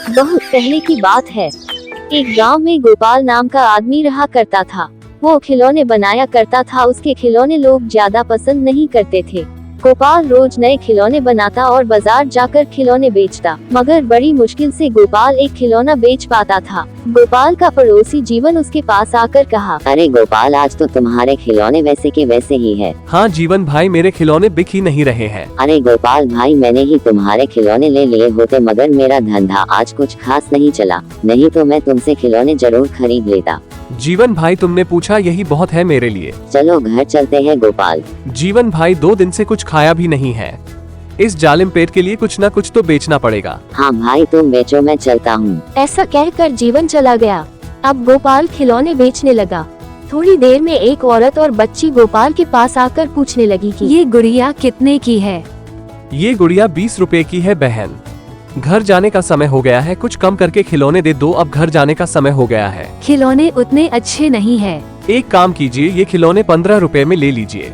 बहुत पहले की बात है। एक गांव में गोपाल नाम का आदमी रहा करता था। वो खिलौने बनाया करता था। उसके खिलौने लोग ज्यादा पसंद नहीं करते थे। गोपाल रोज नए खिलौने बनाता और बाजार जाकर खिलौने बेचता, मगर बड़ी मुश्किल से गोपाल एक खिलौना बेच पाता था। गोपाल का पड़ोसी जीवन उसके पास आकर कहा, अरे गोपाल, आज तो तुम्हारे खिलौने वैसे के वैसे ही है। हाँ जीवन भाई, मेरे खिलौने बिक ही नहीं रहे हैं। अरे गोपाल भाई, मैंने ही तुम्हारे खिलौने ले लिए होते, मगर मेरा धंधा आज कुछ खास नहीं चला, नहीं तो मैं तुमसे खिलौने जरूर खरीद लेता। जीवन भाई, तुमने पूछा यही बहुत है मेरे लिए। चलो घर चलते हैं गोपाल। जीवन भाई, 2 दिन से कुछ खाया भी नहीं है। इस जालिम पेट के लिए कुछ न कुछ तो बेचना पड़ेगा। हाँ भाई, तुम बेचो, मैं चलता हूँ। ऐसा कहकर जीवन चला गया। अब गोपाल खिलौने बेचने लगा। थोड़ी देर में एक औरत और बच्ची गोपाल के पास आकर पूछने लगी कि ये गुड़िया कितने की है। ये गुड़िया 20 रुपए की है बहन। घर जाने का समय हो गया है, कुछ कम करके खिलौने दे दो, अब घर जाने का समय हो गया है। खिलौने उतने अच्छे नहीं है। एक काम कीजिए, ये खिलौने 15 रुपए में ले लीजिए,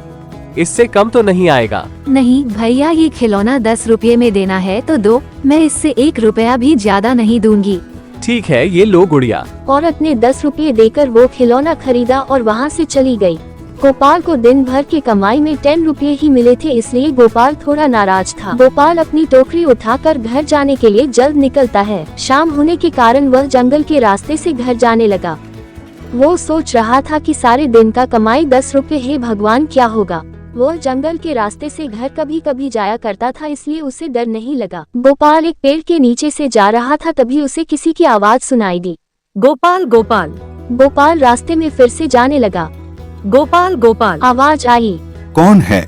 इससे कम तो नहीं आएगा। नहीं भैया, ये खिलौना 10 रुपये में देना है तो दो, मैं इससे 1 रुपया भी ज्यादा नहीं दूंगी। ठीक है, ये लो गुड़िया। औरत ने 10 रुपये देकर वो खिलौना खरीदा और वहाँ से चली गई। गोपाल को दिन भर की कमाई में 10 रुपये ही मिले थे, इसलिए गोपाल थोड़ा नाराज था। गोपाल अपनी टोकरी उठाकर घर जाने के लिए जल्द निकलता है। शाम होने के कारण वह जंगल के रास्ते से घर जाने लगा। वो सोच रहा था कि सारे दिन का कमाई 10 रुपये है, भगवान क्या होगा। वो जंगल के रास्ते से घर कभी कभी जाया करता था, इसलिए उसे डर नहीं लगा। गोपाल एक पेड़ के नीचे से जा रहा था, तभी उसे किसी की आवाज सुनाई दी। गोपाल गोपाल। गोपाल रास्ते में फिर से जाने लगा। गोपाल गोपाल। आवाज आई। कौन है?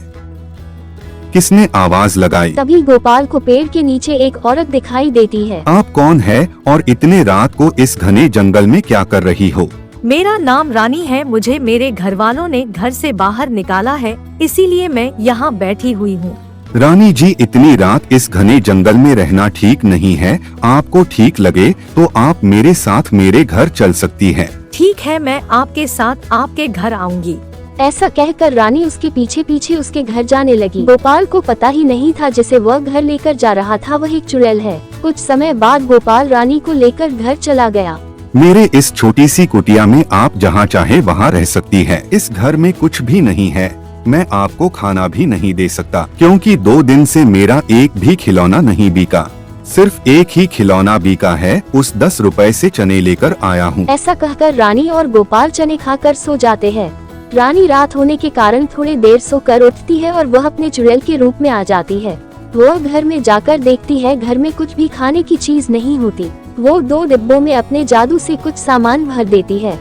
किसने आवाज लगाई? तभी गोपाल को पेड़ के नीचे एक औरत दिखाई देती है। आप कौन है और इतने रात को इस घने जंगल में क्या कर रही हो? मेरा नाम रानी है, मुझे मेरे घर वालों ने घर से बाहर निकाला है, इसीलिए मैं यहाँ बैठी हुई हूँ। रानी जी, इतनी रात इस घने जंगल में रहना ठीक नहीं है। आपको ठीक लगे तो आप मेरे साथ मेरे घर चल सकती हैं। ठीक है, मैं आपके साथ आपके घर आऊंगी। ऐसा कहकर रानी उसके पीछे पीछे उसके घर जाने लगी। गोपाल को पता ही नहीं था जिसे वह घर लेकर जा रहा था वह एक चुड़ैल है। कुछ समय बाद गोपाल रानी को लेकर घर चला गया। मेरे इस छोटी सी कुटिया में आप जहाँ चाहे वहाँ रह सकती है। इस घर में कुछ भी नहीं है। मैं आपको खाना भी नहीं दे सकता, क्योंकि 2 दिन से मेरा एक भी खिलौना नहीं बिका। सिर्फ एक ही खिलौना बिका है, उस 10 रुपए से चने लेकर आया हूँ। ऐसा कहकर रानी और गोपाल चने खाकर सो जाते हैं। रानी रात होने के कारण थोड़ी देर सोकर उठती है और वह अपने चुड़ैल के रूप में आ जाती है। वह घर में जाकर देखती है, घर में कुछ भी खाने की चीज नहीं होती। वो 2 डिब्बों में अपने जादू से कुछ सामान भर देती है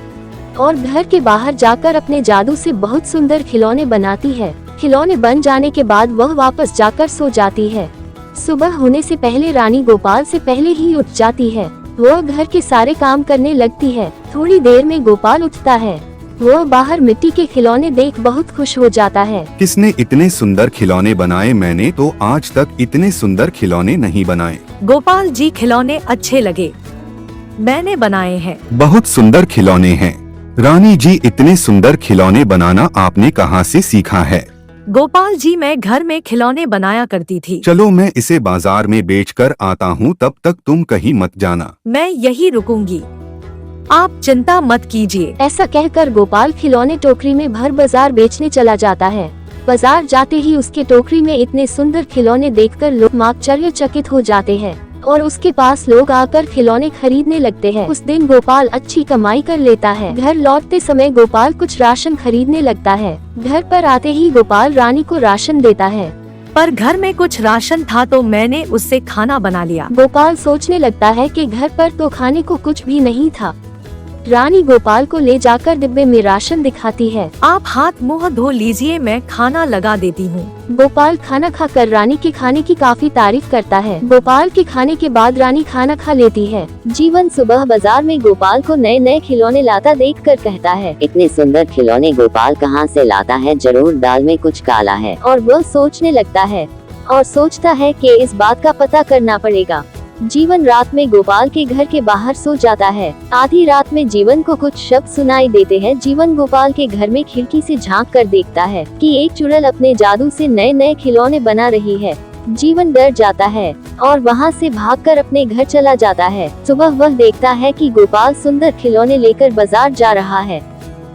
और घर के बाहर जाकर अपने जादू से बहुत सुंदर खिलौने बनाती है। खिलौने बन जाने के बाद वह वापस जाकर सो जाती है। सुबह होने से पहले रानी गोपाल से पहले ही उठ जाती है। वह घर के सारे काम करने लगती है। थोड़ी देर में गोपाल उठता है। वह बाहर मिट्टी के खिलौने देख बहुत खुश हो जाता है। किसने इतने सुंदर खिलौने बनाए? मैंने तो आज तक इतने सुंदर खिलौने नहीं बनाए। गोपाल जी, खिलौने अच्छे लगे, मैंने बनाए हैं। बहुत सुंदर खिलौने हैं। रानी जी, इतने सुंदर खिलौने बनाना आपने कहाँ से सीखा है? गोपाल जी, मैं घर में खिलौने बनाया करती थी। चलो मैं इसे बाजार में बेचकर आता हूँ, तब तक तुम कहीं मत जाना। मैं यही रुकूंगी, आप चिंता मत कीजिए। ऐसा कहकर गोपाल खिलौने टोकरी में भर बाजार बेचने चला जाता है। बाजार जाते ही उसके टोकरी में इतने सुंदर खिलौने देखकर लोग आश्चर्यचकित हो जाते हैं और उसके पास लोग आकर खिलौने खरीदने लगते हैं। उस दिन गोपाल अच्छी कमाई कर लेता है। घर लौटते समय गोपाल कुछ राशन खरीदने लगता है। घर पर आते ही गोपाल रानी को राशन देता है, पर घर में कुछ राशन था तो मैंने उससे खाना बना लिया। गोपाल सोचने लगता है कि घर पर तो खाने को कुछ भी नहीं था। रानी गोपाल को ले जाकर डिब्बे में राशन दिखाती है। आप हाथ मुंह धो लीजिए, मैं खाना लगा देती हूँ। गोपाल खाना खाकर रानी के खाने की काफी तारीफ करता है। गोपाल के खाने के बाद रानी खाना खा लेती है। जीवन सुबह बाजार में गोपाल को नए नए खिलौने लाता देखकर कहता है, इतने सुंदर खिलौने गोपाल कहाँ से लाता है? जरूर दाल में कुछ काला है। और वह सोचने लगता है और सोचता है कि इस बात का पता करना पड़ेगा। जीवन रात में गोपाल के घर के बाहर सो जाता है। आधी रात में जीवन को कुछ शब्द सुनाई देते हैं। जीवन गोपाल के घर में खिड़की से झांक कर देखता है कि एक चुड़ैल अपने जादू से नए नए खिलौने बना रही है। जीवन डर जाता है और वहाँ से भागकर अपने घर चला जाता है। सुबह वह देखता है कि गोपाल सुंदर खिलौने लेकर बाजार जा रहा है।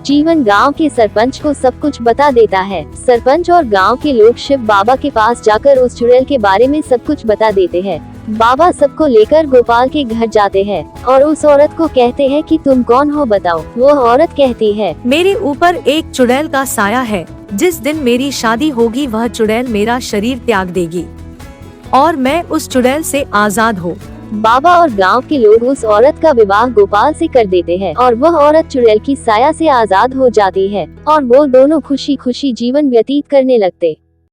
जीवन गांव के सरपंच को सब कुछ बता देता है। सरपंच और गांव के लोग शिव बाबा के पास जाकर उस चुड़ैल के बारे में सब कुछ बता देते हैं। बाबा सबको लेकर गोपाल के घर जाते हैं और उस औरत को कहते हैं कि तुम कौन हो बताओ। वो औरत कहती है, मेरे ऊपर एक चुड़ैल का साया है। जिस दिन मेरी शादी होगी वह चुड़ैल मेरा शरीर त्याग देगी और मैं उस चुड़ैल से आजाद हूँ। बाबा और गांव के लोग उस औरत का विवाह गोपाल से कर देते हैं और वह औरत चुड़ैल की साया से आजाद हो जाती है और वो दोनों खुशी खुशी जीवन व्यतीत करने लगते।